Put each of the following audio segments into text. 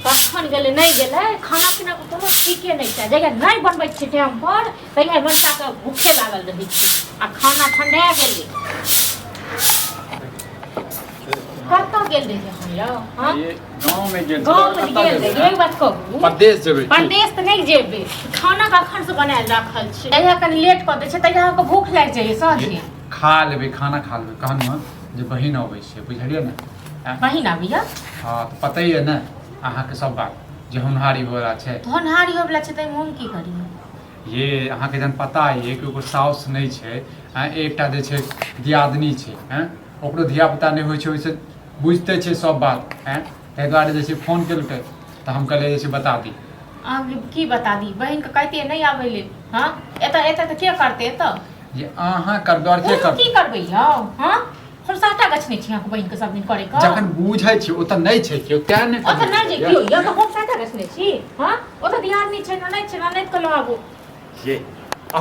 कखन गेले नहीं गेले खाना पीना को कोनो ठीके नहीं छै जगह नहीं बनबै छै टाइम पर तैया बच्चा के भूखे लागल रहै छै आ खाना ठंडा गेलै कतऽ गेल रहियै हम यौ हां ये गांव में गेल एक बात कहू प्रदेश जेबै प्रदेश त नहीं जेबै खाना कखन से बनायल राखल छै तैया कनी लेट क दै छै तैया अहाँके भूख लागि जाइए साँझे खा लेबै खाना खा लेबै कहलहुँ जे बहिन अबै छै बुझलियै ने बहिन आबिया हाँ तो पता ही है ना अहाँ के सब बात जे होनहारी होला छै होनहारी होबला छै त हम की करियै ये अहाँ के जन पता है कि ओकर साउस नहीं छै एकटा जे छै दियादनी छै हैं ओकरो धिया पुता नहीं होइ छै ओइसे बुझते छै सब बात हैं ताहि दुआरे जे छै फोन केलकै तऽ हम कहलियै जे छै बता दी आब की बता दी बहन के कहते नहीं आबै ले हां एता एता त के करते एता ये अहाँ करबै और के करबै की करबै यौ हां हम साटा गछने छी अहाँ के बहन के सब दिन करे का जखन बुझै छी ओ त नहीं छै केओ तें नहीं ओ त नहीं जे कियो यौ त हम साटा गछने छी हां ओ त दियादनी छै नहीं छै नहीं त लगाबो ये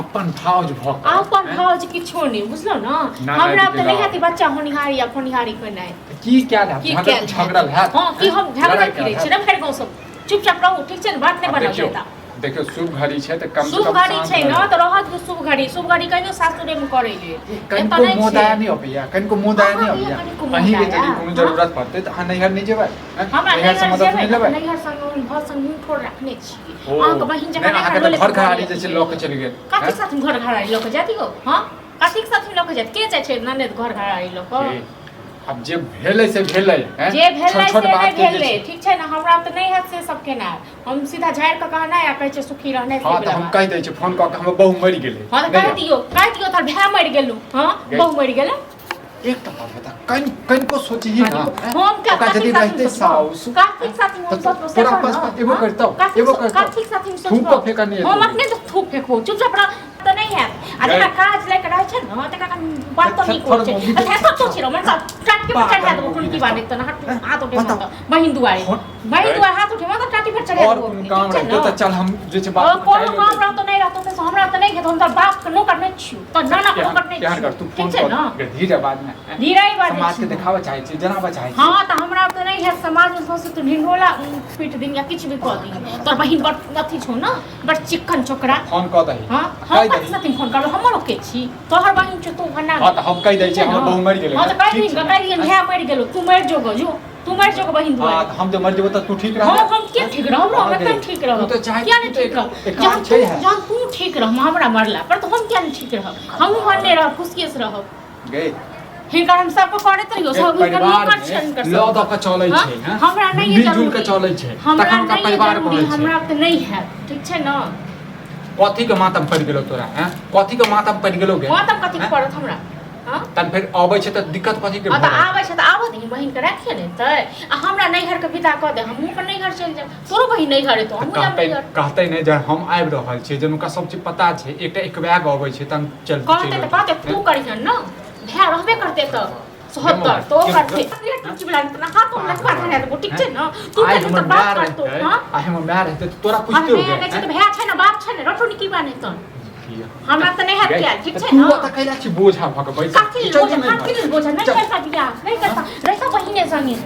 अपन भाउज भऽ अपन भाउज किछो नहीं बुझलो ना हमरा त नहीं हेतै बच्चा होनिहारी या फोनिहारी कोनाइ की क्या झगड़ा हैत हां की हम झगड़ा करे छी ना फेर गाँव सब चुपचाप रहू ठीक छै ने बात नहीं बनाओ जेता देखियो शुभ घड़ी छै त कम से कम शुभ घड़ी छै ना त रहत के शुभ घड़ी कहियो सासुरे में करे ले कनको मोदाया नहीं अबैया कनको मोदाया नहीं अबैया अहीं के यदि कोनो जरूरत पड़ते त अहाँ नैहर नहीं जेबै हमरा नैहर से मदद नहीं लेबै नैहर संग घर संग मुंह ठोर रखने छी अहाँ के बहिन जखन अहाँ के घर घराड़ी जे छै ल के चलि गेल कथि साथ घर घराड़ी ल के जाती हो हां कथि साथ ल के जात के जाय छै ननद घर घराड़ी ल के अब जे भेलै से भेलै हैं जे भेलै से नहीं भेलै ठीक छै ना हमरा त नहीं है से सब केना हम सीधा झाड़ के कहना या कहै छै सुखी रहने से हां त हम कहि दै छी फोन क के हम बहु मरि गेलै हां त कह दियो तार भाय मरि गेलु हां बहु मरि गेलै एकटा बात बता कनको सोचिए ना हम का यदि रहते साउस कार्तिक साथी हम सब तोरा पास एगो करतौ कार्तिक साथी हम थूक को फेंका नहीं हम अपने तो थूक फेंकबो चुपचाप रह त नहीं है आ जेकरा काज लेके रहै छै न तकरा बात तो नहीं कोइ छै अच्छा तो छिरो मन सब टाटी पर चढ़ा देबो कोन की बात त हाथ उठे मत बहिन दुआरे हाथ उठे मत टाटी पर चढ़ा देबो और काम रहते त चल हम जे छै बात कोन काम रह तो नहीं रहतो त हमरा त नहीं है हम त बाप के नो करने छी त नाना को करने छी प्यार कर तू फोन कर धीरे बात में धीरे बात समाज के दिखावा चाहे छी जनाबा चाहे छी हां त हमरा त नहीं है समाज में सोचे तो ढिंढोला पीट दिन या किछ भी क दी तोर बहिन बड़ अथी छौ ना बड़ चिकन छोकरा फोन क दही हां हम साथी फोन कर हमरो के छी तोहर बहिन छ तू भना हां त हम कहि दै छी हम बहु मरि गेलै हां त कहि दिन भाय मरि गेलो तू मरि जो तू मरि जो बहिन दुआ हां हम जे मरि जेबो त तू ठीक रह हां हम के ठीक रहब हम एकदम ठीक रहब तू तो चाहे क्या नहीं ठीक रह जब तू ठीक रह हमरा मरला पर तो हम क्या नहीं ठीक रहब हम हन्ने रह खुशी से रहब गए हिनकर हम सबको करैत रहियो सब हिनकर निकट छन कर ल द के चलै छै हां हमरा नहीं मिलजुल के चलै छै तखन का परिवार कहै छै हमरा त नहीं है ठीक छै ना कथी के मातम पड़ गेलो तोरा हैं कथी के मातम पड़ गेलो गे मातम कथी पड़त हमरा हां तन फिर आबै छै त दिक्कत कथी के त आबै छै त आबो दी बहिन के राखिए ने त आ हमरा नैहर के विदा क दे हमहु के नैहर चल जाब तोरो बहिन नैहर है तो हमहु जाब नैहर कहतै नै जे हम आबि रहल छी जनुका सब चीज पता छै एकटा एक बैग आबै छै तन चल कहते त कहते तू करिहन न भै रहबे करते त 77 तो करते टुची बला त हाथ में लखवा धने तो ठीक छै न तू के त बात करतो हां आ हम मार है तोरा पूछते हो भै छै त भै छै न बाप छै न रटोनी की बाने त हमरा त नहीं है क्या ठीक छै न तू त कैला छी बोझा भक पैसा काठी बोझा नहीं करता बिया नहीं करता रहता बहिने संगे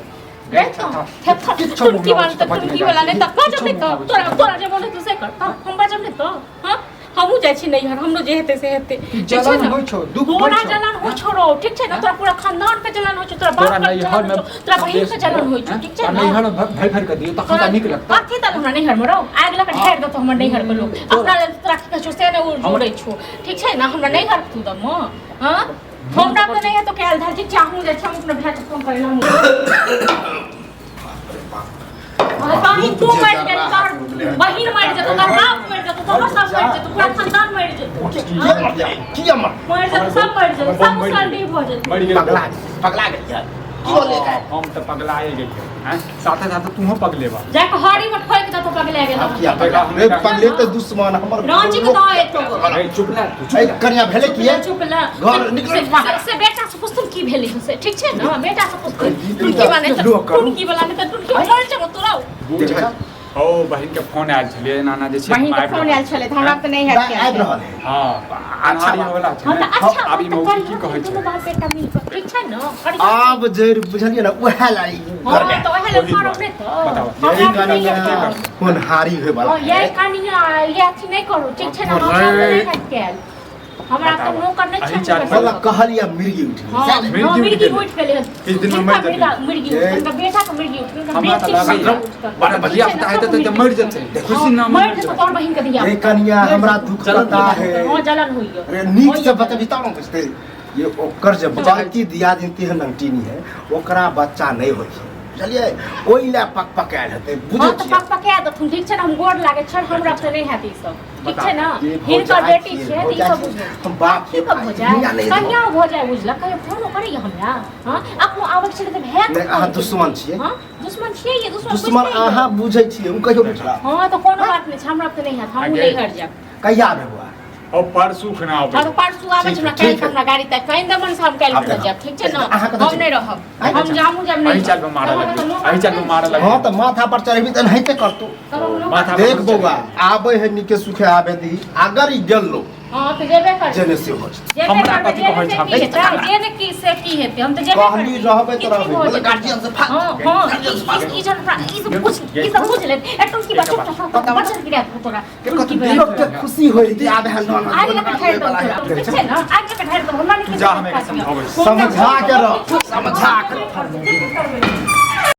रहता टुकी बाने त टुकी वाला नहीं त बजब नहीं त तोरा जे बोले तू से करता हम बजब नहीं त हां हमहु जाय छी नैहर हमरो जे हेते से हेते जलन होय छौ दुख होय छौ जलन होय छौ रो ठीक छै न तोरा पूरा खानदान के जलन होय छौ तोरा बाप के नैहर में तोरा बहिन के जलन होय छौ ठीक छै न नैहर में भर भर कर दियो तखन का निक लगता कथि त हमरा नैहर में रहो आग लगा ढेर दो तो हमर नैहर के लोग अपना ले तोरा के छौ से ने जोड़ै छौ ठीक छै न हमरा नैहर तू द म हां हमरा त नहीं है तो कहल धर ठीक चाहू जे हम अपना भाई फोन करना बहिन तू मर जा तोर बहिन मर जा तोर बाप मर जा तोर सब मर जा पूरा खानदान मर जा की अमर मर जा सब मर जा सब सर्दी हो जा मर गेल पगला गेल की बोले हम त पगलाए गेल हैं साथे साथे तू हो पगलेबा जाके हरी में ठोक दे तो पगला गेल रे पगले तो दुश्मन हमर रांची के दाए तो चुप ना तू ए कन्या भेले की चुप ला घर निकल से बेटा से पुस्तक की भेले से ठीक छै न बेटा से पुस्तक की माने त की वाला ने त की मर जा तोरा ओ बहिन के फोन आयल छलै नाना जे छै बहिन के फोन आयल छलै त हमरा त नहीं है दा आबि रहल है हां अच्छा अच्छा वाला छै हम त अच्छा अभी मौसी की कहै छै दुनू बात बेटा मिल के ठीक छै न आब जड़ बुझलिए ना उहे लाई हां त ओहे ले मारब नै त बताओ यही कहानिया होनहारी होय वाला हां यही कहानिया ये अथी नहीं करू ठीक छै न हमरा नहीं काट के आयल हमरा त नौकर नहीं छै वाला कहलिया मिर्गी उठी हां मिर्गी उठ गेलै किस दिन में मर जेतै मिर्गी उठ बेटा के मिर्गी उठ गेलै हमरा त लागै बड़ा बढ़िया पता है त मर जेतै खुशी ना मर जेतै तोर बहिन के दिया ये कनिया हमरा दुख पता है हां जलन होइयो अरे नीक से बतबी तब न बुझते ये ओकर जे बाकी दिया दिन तेहन नंटीनी है ओकरा बच्चा नहीं होय छै बुझलिए ओइ ले पकपकायल हेतै बुझै हां त छियै पकपका द तुम ठीक छै न हम गोड़ लागे छै हमरा से नहीं हैत ई सब ठीक छै न हिनकर बेटी छै ई सब बुझे हम बाप की कब हो जाए कन्या हो जाए बुझला कहियो फोन करी हमरा हां अपनो आबै छै त भैया नहीं अहाँ दुश्मन छियै हां दुश्मन छियै ये दुश्मन अहाँ बुझै छियै उ कहियो बुझला हां त कोनो बात नहीं छै हमरा त नहीं हैत हम नहीं हट जाब कहिया आबे बुआ ओ परसू खना आबै और परसू आबै छै हमरा काल्हि हमरा गाड़ी तक कहीं दमन से हम काल्हि उतर जाब ठीक छै न हम नहीं रहब हम जामू जब नहीं अही चल मारल अही चल मारल हां त माथा पर चढ़बी त नहिते करतू माथा देख बौआ आबै है निके सुखे आबे दी अगर ई गेल लो हां त जेबे कर जेने से हो हमरा कथि कहै छै जेने की से की हेतै हम त जेबे कहली रहबै त रहबै मतलब गार्जियन से हां हां ई जन ई सब पूछ ले एटो की बात बचन गिरा तोरा लोग के खुशी होई थी आबे हन आगे के ठहर दो ठीक छै न आगे के ठहर दो हमरा नहीं जा हमें समझाबै समझा के रह समझा के